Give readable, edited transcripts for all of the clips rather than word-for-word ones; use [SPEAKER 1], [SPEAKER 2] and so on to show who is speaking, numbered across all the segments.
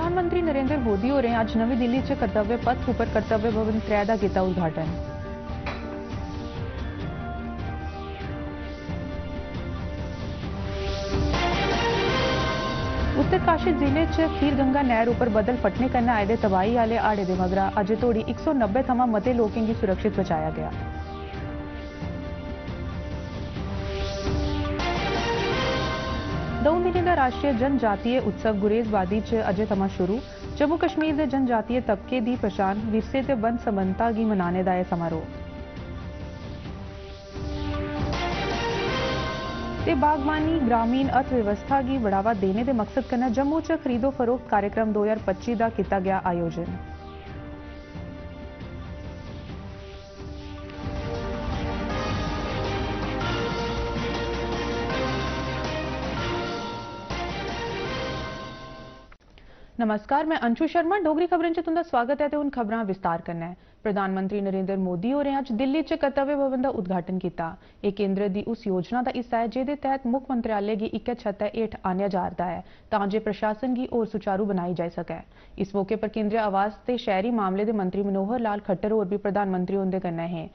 [SPEAKER 1] प्रधानमंत्री नरेंद्र मोदी होरें अज नवी दिल्ली च कर्तव्य पथ उपर कर्तव्य भवन 3 दा कीता उद्घाटन। उत्तरकाशी जिले च खीर गंगा नहर उपर बदल फटने कन्नै आए दे तबाही आले हाड़े दे मगरा अजे तोड़ी 190 थमां मते लोकें गी सुरक्षित बचाया गया। दो दिन का राष्ट्रीय जनजातीय उत्सव गुरेज वादी च अजे थमां शुरू। जम्मू कश्मीर के जनजातीय तबके की पछाण विरसे ते वन सबन्नता गी मनाने दा समारोह। ते बागवानी ग्रामीण अर्थव्यवस्था की बढ़ावा देने के मकसद कन्नै जम्मू च खरीदो फरोख्त कार्यक्रम 2025 का किया गया आयोजन। नमस्कार, मैं अंशु शर्मा डोगरी खबरें च तुंदा स्वागत है। हुण खबरां विस्तार करना है। प्रधानमंत्री नरेंद्र मोदी होरें अज दिल्ली च कर्तव्य भवन का उद्घाटन किया। यह केंद्र की उस योजना का हिस्सा है जिहदे तहत मुख्य मंत्रालय की इक्कै छत्तै हेठ आनिया जा रहा है तां जे प्रशासन की होर सुचारू बनाई जाई सकै। इस मौके पर केंद्रीय आवास ते शहरी मामले के मंत्री मनोहर लाल खट्टर होर भी प्रधानमंत्री हुंदे कन्नै हे।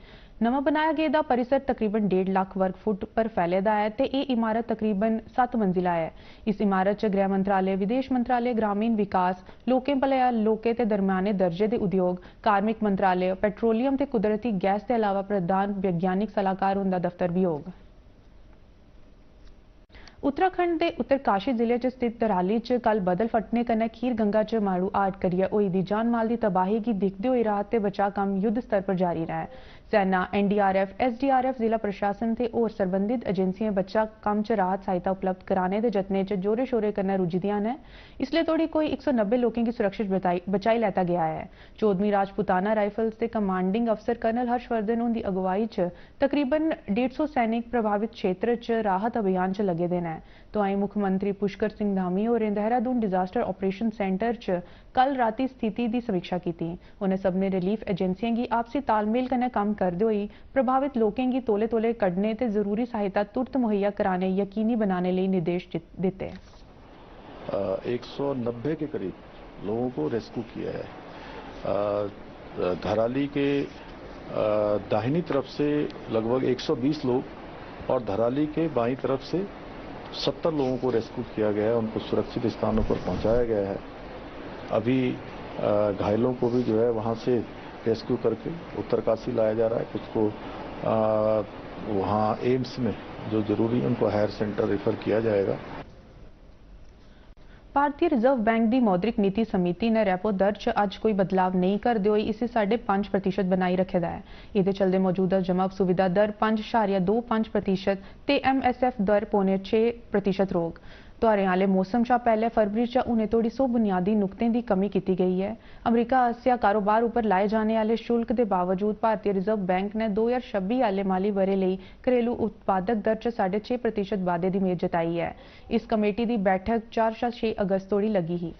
[SPEAKER 1] नवां बनाया गेदा परिसर तकरीबन 1.5 लाख वर्ग फुट पर फैलेदा है ते यह इमारत तकरीबन 7 मंजिला है। इस इमारत च गृह मंत्रालय, विदेश मंत्रालय, ग्रामीण विकास, लोकें भलेआ, लोके ते दरम्याने दर्जे के उद्योग, कार्मिक मंत्रालय, पेट्रोलियम ते कुदरती गैस के अलावा प्रधान वैज्ञानिक सलाहकार हुंदा दफ्तर भी होग। उत्तराखंड के उत्तरकाशी जिले च स्थित दराली च कल बदल फटने कन्नै खीर गंगा च माड़ू हाड़ करियै होई दी जान माल की तबाही की दिखते हुए राहत ते बचाव कम्म युद्ध स्तर पर जारी रहा है। सेना, NDRF, SDRF, जिला प्रशासन ते होर सरबंधित एजेंसियां बचाव कम्म च राहत सहायता उपलब्ध कराने के जतनें च जोरे शोरे कन्नै रुज्झी दियां न। इसले तोड़ी कोई 190 लोगों की सुरक्षित बचाई लैता गया है। 14वीं राजपूताना राइफल्स के कमांडिंग अफसर कर्नल हर्षवर्धन उनकी अगुवाई च तकरीबन 150 सैनिक प्रभावित क्षेत्र च राहत अभियान च लगे दे न। तो आई मुख्यमंत्री पुष्कर सिंह धामी होरें देहरादून डिजास्टर ऑपरेशन सेंटर च कल राती स्थिति की समीक्षा की। उन्हें सबने रिलीफ एजेंसियों की आपसी तालमेल कन्नै कम्म करदे होई प्रभावित लोगों की तौले तौले कड्ढने ते जरूरी सहायता तुरंत मुहैया कराने यकीनी बनाने लिए निर्देश दिते।
[SPEAKER 2] 190 के करीब लोगों को रेस्क्यू किया है। धराली के दाहिनी तरफ से लगभग 120 लोग और धराली के बाईं तरफ से 70 लोगों को रेस्क्यू किया गया है। उनको सुरक्षित स्थानों पर पहुंचाया गया है। अभी घायलों को भी जो है वहां से रेस्क्यू करके उत्तरकाशी लाया जा रहा है। कुछ को वहां एम्स में जो जरूरी उनको हायर सेंटर रेफर किया जाएगा।
[SPEAKER 1] भारतीय रिजर्व बैंक की मौद्रिक नीति समिति ने रेपो दर च अज कोई बदलाव नहीं करते हुए इसे 5.5% बनाई रखेदा है। ये चलते मौजूदा जमा सुविधा दर 5.25% ते MSF दर 5.6% रोग। त्योहारें आले मौसम शा पहले फरवरी च हुणे तोड़ी 100 बुनियादी नुकतें की कमी की गई है। अमरीका आसिया कारोबार उपर लाए जाने वाले शुल्क के बावजूद भारतीय रिजर्व बैंक ने 2026 आले माली बरे लिए घरेलू उत्पादक दर च 6.5% वाधे की उम्मीद जताई है। इस कमेटी की बैठक 4-6 अगस्त तोड़ी लगी ही।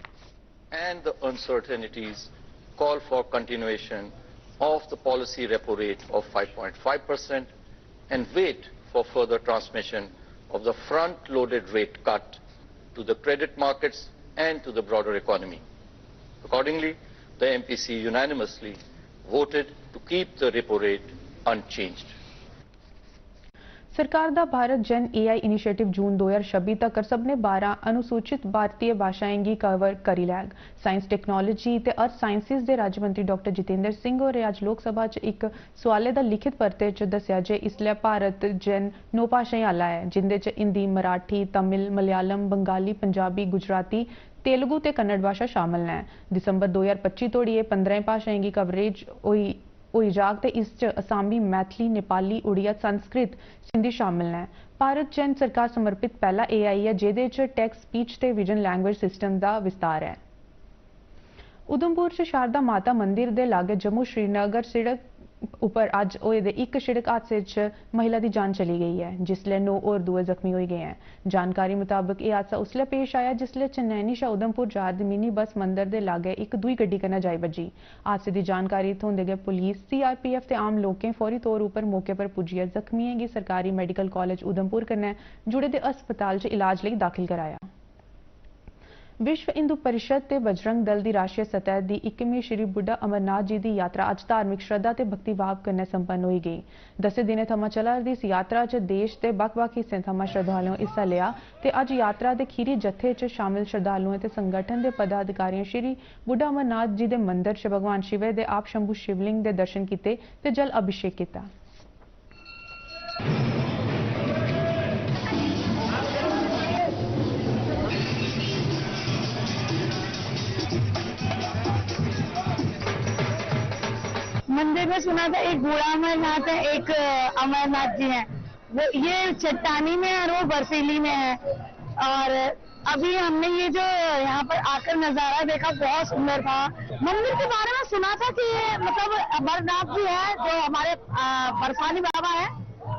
[SPEAKER 3] And the uncertainties call for continuation of the policy repo rate of 5.5% and wait for further transmission of the front-loaded rate cut to the credit markets and to the broader economy. Accordingly, the MPC unanimously voted to keep the repo rate unchanged.
[SPEAKER 1] सरकार दा भारत जन AI initiative जून 2026 तक सबने 12 अनुसूचित भारतीय भाषाएं गी cover करी लैग। साइंस टेक्नोलॉजी ते अर्थ साइंसिस के राज्य मंत्री डॉक्टर जितेंद्र सिंह होरें अज लोकसभा च एक सवाले दा लिखित परते च दस्सिया जे इसलै भारत जन 9 भाषाएं आला है जिंदे च हिंदी, मराठी, तमिल, मलयालम, बंगाली, पंजाबी, गुजराती, तेलुगु ते कन्नड़ भाषा शामिल हैं। दिसंबर 2025 तोड़ी ये 15 भाषाएं की कवरेज होई जाग ते इस च असामी, मैथिली, नेपाली, उड़िया, संस्कृत, सिंधी शामिल हैं। भारत जन सरकार समर्पित पहला AI है जेदे च टेक्स्ट स्पीच ते विजन लैंग्वेज सिस्टम का विस्तार है। उधमपुर च शारदा माता मंदिर दे लागे जम्मू श्रीनगर सड़क उपर अज होए दे एक सड़क हादसे च महिला की जान चली गई है जिसले 9 और दूए जख्मी हो गए हैं। जानकारी मुताबिक यह हादसा उसले पेश आया जिसले चनैनी शाह उधमपुर जारदी मिनी बस मंदिर दे लागे एक दुई गड्डी कन्नै जाई बजी। हादसे की जानकारी थ्होंदे गै पुलिस, CRPF ते आम लोकें फौरी तौर उपर मौके पर पुज्जियै जख्मियें गी सरकारी मेडिकल कॉलेज उधमपुर कन्नै जुड़े दे अस्पताल च इलाज लई दाखिल कराया। विश्व हिंदू परिषद ते बजरंग दल दी राष्ट्रीय सतह दी 21वीं श्री बुड्ढा अमरनाथ जी दी यात्रा अज धार्मिक श्रद्धा ते भक्तिभाव कन्नै संपन्न होई गई। 10 दिनें थमां चला'रदी इस यात्रा च देश दे बक्ख-बक्ख हिस्सें थमां श्रद्धालुएं हिस्सा लिया ते अज यात्रा दे खीरी जत्थे च शामिल श्रद्धालुएं ते संगठन दे पदाधिकारियों श्री बुड्ढा अमरनाथ जी दे मंदिर च भगवान शिवे दे आप शंभू शिवलिंग दे दर्शन कीते ते जल अभिषेक कीता।
[SPEAKER 4] मंदिर में सुना था एक बूढ़ा अमरनाथ है, एक अमरनाथ जी हैं। वो ये चट्टानी में है और वो बर्फीली में है। और अभी हमने ये जो यहाँ पर आकर नजारा देखा बहुत सुंदर था। मंदिर के बारे में सुना था कि ये मतलब अमरनाथ जी है जो हमारे बर्फानी बाबा है,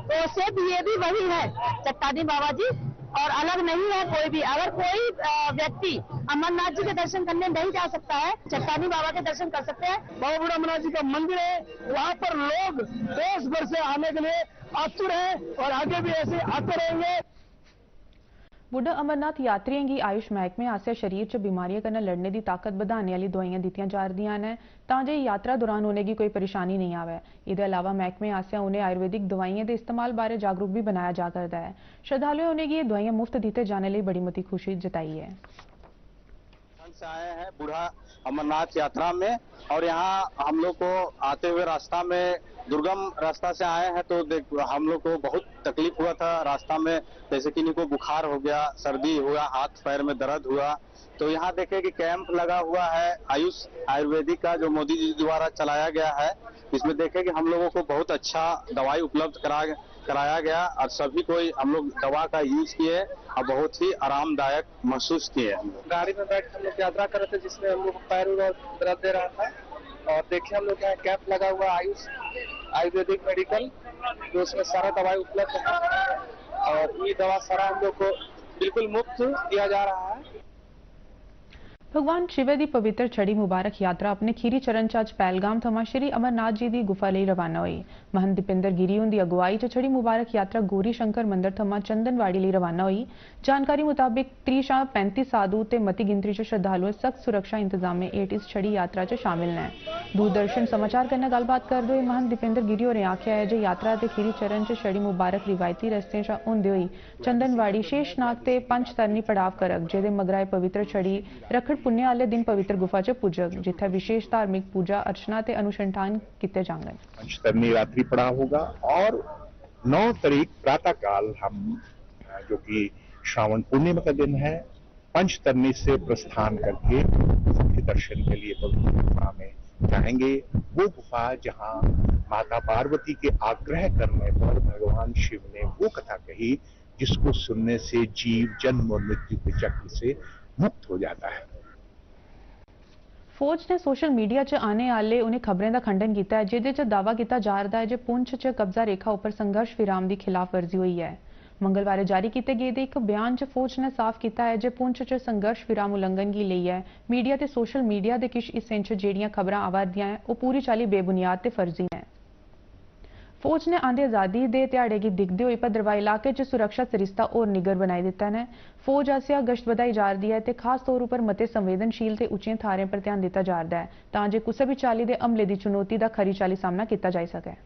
[SPEAKER 4] तो सिर्फ ये भी वही है चट्टानी बाबा जी, और अलग नहीं है कोई भी। अगर कोई व्यक्ति अमरनाथ जी के दर्शन करने नहीं जा सकता है, चट्टानी बाबा के दर्शन कर सकते हैं।
[SPEAKER 5] बाबा बूढ़ा अमरनाथ जी का मंदिर है, वहाँ पर लोग देश भर से आने के लिए आतुर हैं और आगे भी ऐसे आते रहेंगे।
[SPEAKER 1] बुड्ढा अमरनाथ यात्रियों की आयुष महकमे आसेआ शरीर च बीमारियां कन्नै लड़ने की ताकत बढ़ाने वाली दवाइयां दित्तियां जा रही ने तां जे यात्रा दौरान उन्हें की कोई परेशानी नहीं आवे। इसके अलावा महकमे आसेआ उन्हें आयुर्वेदिक दवाइयां के इस्तेमाल बारे जागरूक भी बनाया जा करता है। श्रद्धालुओं उन्हें ये दवाइयां मुफ्त दिते जाने लिए बड़ी मती खुशी जताई है।
[SPEAKER 6] से आए हैं बूढ़ा अमरनाथ यात्रा में, और यहाँ हम लोग को आते हुए रास्ता में दुर्गम रास्ता से आए हैं तो हम लोग को बहुत तकलीफ हुआ था रास्ता में, जैसे कि इनको बुखार हो गया, सर्दी हुआ, हाथ पैर में दर्द हुआ। तो यहाँ देखे कि कैंप लगा हुआ है आयुष आयुर्वेदिक का जो मोदी जी द्वारा चलाया गया है। इसमें देखे कि हम लोगों को बहुत अच्छा दवाई उपलब्ध कराया गया और सभी कोई हम लोग दवा का यूज किए और बहुत ही आरामदायक महसूस किए।
[SPEAKER 5] गाड़ी में बैठ हम लोग यात्रा कर रहे थे जिसमें हम लोग पैर दर्द दे रहा था, और देखिए हम लोग यहाँ कैंप लगा हुआ आयुष आयुर्वेदिक मेडिकल, जो उसमें सारा दवाई उपलब्ध है और ये दवा सारा हम लोग को बिल्कुल मुफ्त दिया जा रहा है।
[SPEAKER 1] भगवान शिवे की पवित्र छड़ी मुबारक यात्रा अपने खीरी चरण च अज पहलगाम थमां श्री अमरनाथ जी की गुफा लिए रवाना हुई। महंत दीपेंद्र गिरी उनकी अगुवाई च छड़ी मुबारक यात्रा गौरी शंकर मंदिर थमां चंदनवाड़ी लिए रवाना हुई। जानकारी मुताबिक 30-35 साधु ते मती गिनतरी च श्रद्धालुएं सख्त सुरक्षा इंतजामें हेठ इस छड़ी यात्रा च शामिल ने। दूरदर्शन समाचार कन्नै गलबात करदे होए महंत दीपेंद्र गिरी होरें आख्या है जे यात्रा के खीरी चरण च छड़ी मुबारक रिवायती रस्ते च होंदे होई चंदनवाड़ी शेषनाग ते पंचतरनी पड़ाव करग, जेदे मगरा पुत्र छड़ी रखड़ पुण्य वाले दिन पवित्र गुफा च पुजग, जिथे विशेष धार्मिक पूजा अर्चना ते अनुसंधान किए जांगे।
[SPEAKER 7] पंचतरनी रात्रि पड़ाव होगा और 9 तारीख प्रातः काल हम जो कि श्रावण पूर्णिमा का दिन है, पंचतरनी से प्रस्थान करके मुख्य दर्शन के लिए पवित्र गुफा में जाएंगे। वो गुफा जहां माता पार्वती के आग्रह करने पर भगवान शिव ने वो कथा कही जिसको सुनने से जीव जन्म और मृत्यु के चक्र से मुक्त हो जाता है।
[SPEAKER 1] फौज ने सोशल मीडिया च आने वाले उन्हें खबरें का खंडन किया है जिहदे च दावा किया जा रहा है जो पुंछ च कब्जा रेखा उपर संघर्ष विराम की खिलाफ वर्जी हुई है। मंगलवार जारी किए गए एक बयान च फौज ने साफ किया है जो पुंछ च संघर्ष विराम उल्लंघन की लई है मीडिया ते सोशल मीडिया के किश हिस्सें च जेड़ियां खबरां आवा दियां हैं वो पूरी चाली बेबुनियाद ते फर्जी हैं। फौज ने आंधी आजादी के दिहाड़े की दिखते हुए भद्रवाह इलाके च सुरक्षा सरिस्ता और निगर बनाई दिता है। फौज आसिया गश्त बधाई जा रही है ते खास तौर पर मते संवेदनशील ते उच्चियां थारें पर ध्यान दिता जा रहा है तां जे कुसै भी चाली के हमले की चुनौती का खरी चाली सामना किया जा सके।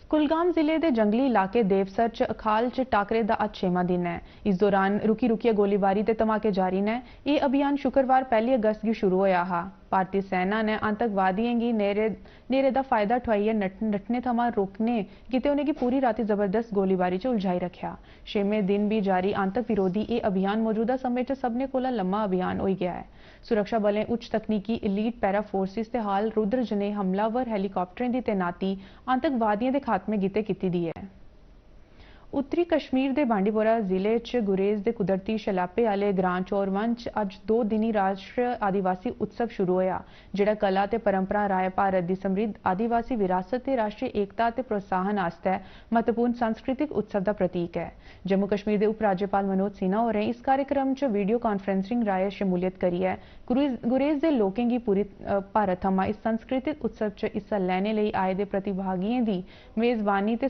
[SPEAKER 1] कुलगाम जिले के जंगली इलाके देवसर च अखाल च टाकरे का अज 6वां दिन है। इस दौरान रुकी रुकिए गोलीबारी ते धमाके जारी ने। यह अभियान शुक्रवार 1 अगस्त की शुरू होया हा। भारतीय सेना ने आतंकवादियों की नेरे का फायदा ठुआइए नट्ठने थमां रोकने गिते उन्हें पूरी रात जबरदस्त गोलीबारी च उलझाई रखा। 6वें दिन भी जारी आतंक विरोधी यह अभियान मौजूदा समय च सबने कोला लम्मा अभियान हो गया है। सुरक्षा बलें उच्च तकनीकी इलीट पैरा फोर्सिस ते हाल रुद्र जने हमलावर हैलीकॉप्टरें की तैनाती आतंकवादियों के खात्मे गिते की दी है। उत्तरी कश्मीर के बांडीपोरा जिले च गुरेज के कुदरती शैलापे वाले ग्रां चोरवंच अज 2 दिनी राष्ट्रीय आदिवासी उत्सव शुरू होया जिहड़ा कला ते परंपरा राय भारत की समृद्ध आदिवासी विरासत ते राष्ट्रीय एकता ते प्रोत्साहन आस्तै महत्वपूर्ण सांस्कृतिक उत्सव का प्रतीक है। जम्मू कश्मीर के उप राज्यपाल मनोज सिन्हा होरें इस कार्यक्रम च वीडियो कॉन्फ्रेंसिंग राहें शमूलियत करियै गुरेज के लोकें की पूरी भारत थमां इस सांस्कृतिक उत्सव च हिस्सा लैने लई आए दे प्रतिभागियों की मेजबानी ते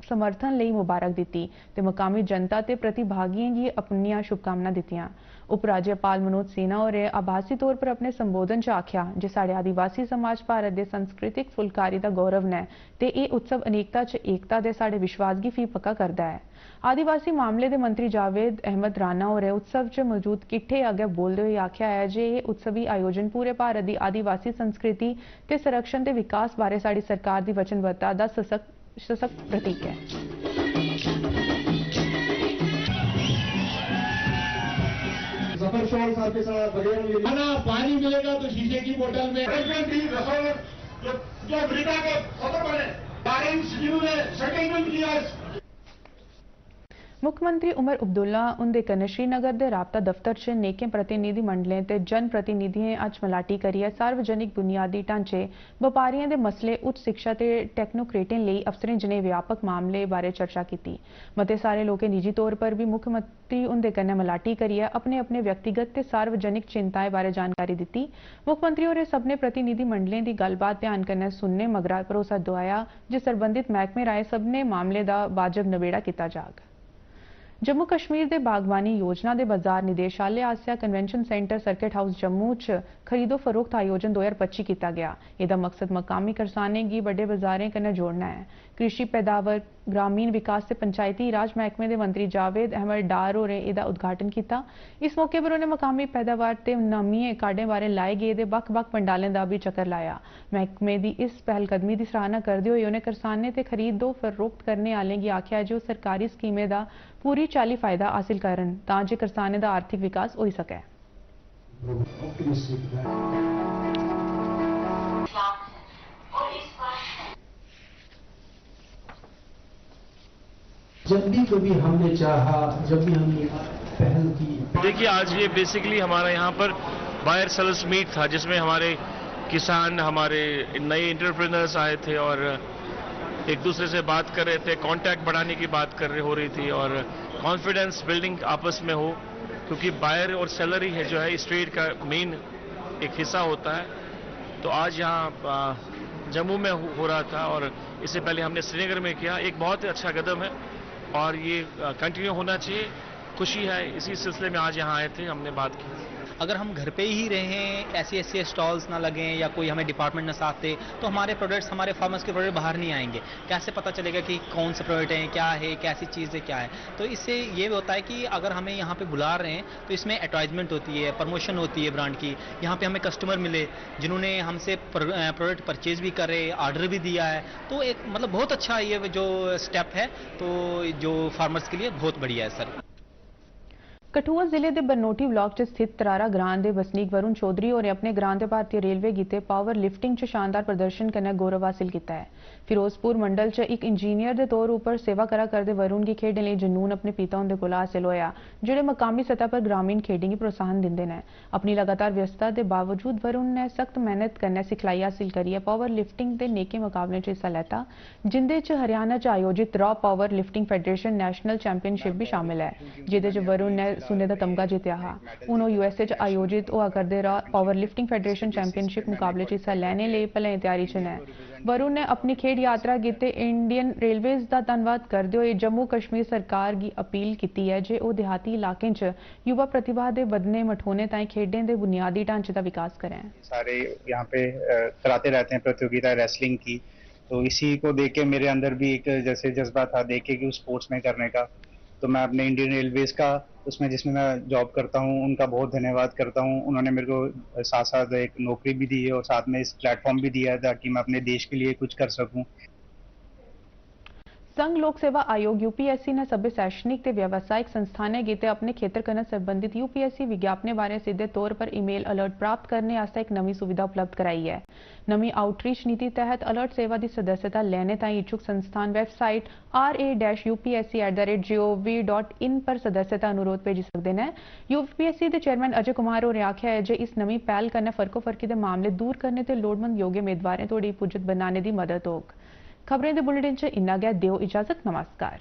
[SPEAKER 1] ਸਮਰਥਨ ਲਈ ਮੁਬਾਰਕ ਦਿੱਤੀ ਤੇ ਮਕਾਮੀ ਜਨਤਾ ਤੇ ਪ੍ਰਤੀਭਾਗੀਆਂ ਦੀ ਆਪਣੀਆਂ ਸ਼ੁਭਕਾਮਨਾਵਾਂ ਦਿੱਤੀਆਂ। उप राज्यपाल मनोज सिन्हा और आभासी तौर पर अपने संबोधन च आख्या जे साढ़े आदिवासी समाज भारत के सांस्कृतिक फुलकारी का गौरव ने ते यह उत्सव अनेकता च एकता दे साढ़े विश्वास की फी पक्का करता है। आदिवासी मामले के मंत्री जावेद अहमद राणा और उत्सव च मौजूद किट्ठे अगे बोलते हुए आख्या है जे यह उत्सवी आयोजन पूरे भारत की आदिवासी संस्कृति ते संरक्षण ते विकास बारे साड़ी सरकार की वचनबद्धता का सशक्त प्रतीक है।
[SPEAKER 8] खाना पानी मिलेगा तो शीशे की बोतल में जो अफ्रीका के खबर बने ने सेटलमेंट किया।
[SPEAKER 1] मुख्यमंत्री उमर अब्दुल्ला उनके कन्नै श्रीनगर के राबता दफ्तर च नेके प्रतिनिधि मंडलें ते जन प्रतिनिधिएं अज मलाटी करियै सार्वजनिक बुनियादी ढांचे व्यापारियों के मसले उच्च शिक्षा ते टैक्नोक्रेटें लिए अफसरें जनेह व्यापक मामले बारे चर्चा की। मते सारे लोकें निजी तौर पर भी मुख्यमंत्री उनके कन्नै मलाटी करियै अपने अपने व्यक्तिगत ते सार्वजनिक चिंताएं बारे जानकारी दी। मुख्यमंत्री होरें सभनें प्रतिनिधि मंडलें की गलबात ध्यान कन्नै सुनने मगरा भरोसा दुआया जे सरबंधित महकमे राएं सभनें मामले का वाजब नबेड़ा किया जाग। जम्मू कश्मीर के बागवानी योजना के बाजार निदेशालय Asia convention centre circuit house Jammu च खरीदो फरोख्त आयोजन 2025 किया गया। इसका मकसद मकामी किसानें की बड़े बाजारें कन्नै जोड़ना है। कृषि पैदावार ग्रामीण विकास से पंचायती राज महकमे के मंत्री जावेद अहमद डार होरें इसका उद्घाटन किया। इस मौके पर उन्हें मकामी पैदावार ते नवीं काढ़ें बारे लाए गए बक्ख-बक्ख पंडालें का भी चक्कर लाया। महकमे की इस पहलकदमी की सराहना करते हुए उन्हें किसानें ते खरीदो फरोख्त करने वालें की आख्या जो सरकारी स्कीमें का पूरी चाली फायदा हासिल करन तां जे किसानें का आर्थिक विकास हो सके।
[SPEAKER 9] जब भी कभी हमने चाहा, जब भी हमने पहल की।
[SPEAKER 10] देखिए आज ये बेसिकली हमारा यहाँ पर बायर सेलर्स मीट था जिसमें हमारे किसान, हमारे नए एंटरप्रेन्योर्स आए थे और एक दूसरे से बात कर रहे थे, कांटेक्ट बढ़ाने की बात हो रही थी और कॉन्फिडेंस बिल्डिंग आपस में हो, क्योंकि बायर और सेलर ही है जो है इस ट्रेड का मेन एक हिस्सा होता है। तो आज यहाँ जम्मू में हो रहा था और इससे पहले हमने श्रीनगर में किया। एक बहुत अच्छा कदम है और ये कंटिन्यू होना चाहिए। खुशी है, इसी सिलसिले में आज यहाँ आए थे, हमने बात की।
[SPEAKER 11] अगर हम घर पे ही रहें, ऐसे स्टॉल्स ना लगें या कोई हमें डिपार्टमेंट ना साथ दे तो हमारे प्रोडक्ट्स, हमारे फार्मर्स के प्रोडक्ट बाहर नहीं आएंगे। कैसे पता चलेगा कि कौन से प्रोडक्ट हैं, क्या है, कैसी चीज़ है, क्या है। तो इससे ये होता है कि अगर हमें यहाँ पे बुला रहे हैं तो इसमें एडवर्टाइजमेंट होती है, प्रमोशन होती है ब्रांड की। यहाँ पे हमें कस्टमर मिले जिन्होंने हमसे प्रोडक्ट परचेज भी करे, ऑर्डर भी दिया है। तो एक मतलब बहुत अच्छा ये जो स्टेप है तो जो फार्मर्स के लिए बहुत बढ़िया है सर।
[SPEAKER 1] कठुआ जिले के बरनोटी ब्लॉक च स्थित तरारा ग्रां के बसनीक वरुण चौधरी और अपने ग्रां के भारतीय रेलवे गिते पावर लिफ्टिंग च शानदार प्रदर्शन कन्नै गौरव हासिल किया है। फिरोजपुर मंडल च एक इंजीनियर के तौर पर सेवा करा करते वरुण की खेडें लिए जनून अपने पिता उनके कोल हासिल होया, जेड़े मकामी सतह पर ग्रामीण खेडें की प्रोत्साहन दिंदे ने। अपनी लगातार व्यस्तता के बावजूद वरुण ने सख्त मेहनत कन्नै सिखलाई हासिल करियै पावर लिफ्टिंग के नेके मुकाबले च हिस्सा लैता, जिंदे च हरियाणा च आयोजित raw power lifting federation national championship भी शामिल है, जिदे च वरुण ने सुने का तमगा जितया हा। हूँ यूएसए च आयोजित होआ करदे raw power lifting federation championship मुकाबले च हिस्सा लैने लिए भले तैयारी च ने। वरुण ने अपनी खेड यात्रा गिते इंडियन रेलवेज का धन्यवाद करते हुए जम्मू कश्मीर सरकार की अपील की है जे वो देहाती इलाके च युवा प्रतिभा के बदने मठोने ताई खेडें के बुनियादी ढांचे का विकास करें।
[SPEAKER 12] सारे यहाँ पे कराते रहते हैं प्रतियोगिता रेसलिंग की, तो इसी को देख के मेरे अंदर भी एक जैसे जज्बा था देखे कि उस स्पोर्ट्स में करने का। तो मैं अपने इंडियन रेलवेज का उसमें जिसमें मैं जॉब करता हूँ उनका बहुत धन्यवाद करता हूँ। उन्होंने मेरे को साथ साथ एक नौकरी भी दी है और साथ में इस प्लेटफॉर्म भी दिया है ताकि मैं अपने देश के लिए कुछ कर सकूँ।
[SPEAKER 1] संघ लोक सेवा आयोग यूपीएससी ने सभी शैक्षणिक ते व्यावसायिक संस्थानें गिते अपने खेतर कन्नै संबंधित यूपीएससी विज्ञापनें बारे सीधे तौर पर ईमेल अलर्ट प्राप्त करने आस्ते एक नवी सुविधा उपलब्ध कराई है। नवी आउटरीच नीति तहत अलर्ट सेवा की सदस्यता लेने ताईं इच्छुक संस्थान वेबसाइट ra-upsc@gov.in पर सदस्यता अनुरोध भेजी सकते हैं। यूपीएससी के चेयरमैन अजय कुमार होरें आख्या है जे इस नवी पहल कन्नै फर्कोफर्की के मामले दूर करने ते लोड़मंद योग्य उम्मीदवारें तोड़ी पुज्जत बनाने की मदद होग। खबरें दे बुलेटिन च इन्ना गै, दियो इजाजत, नमस्कार।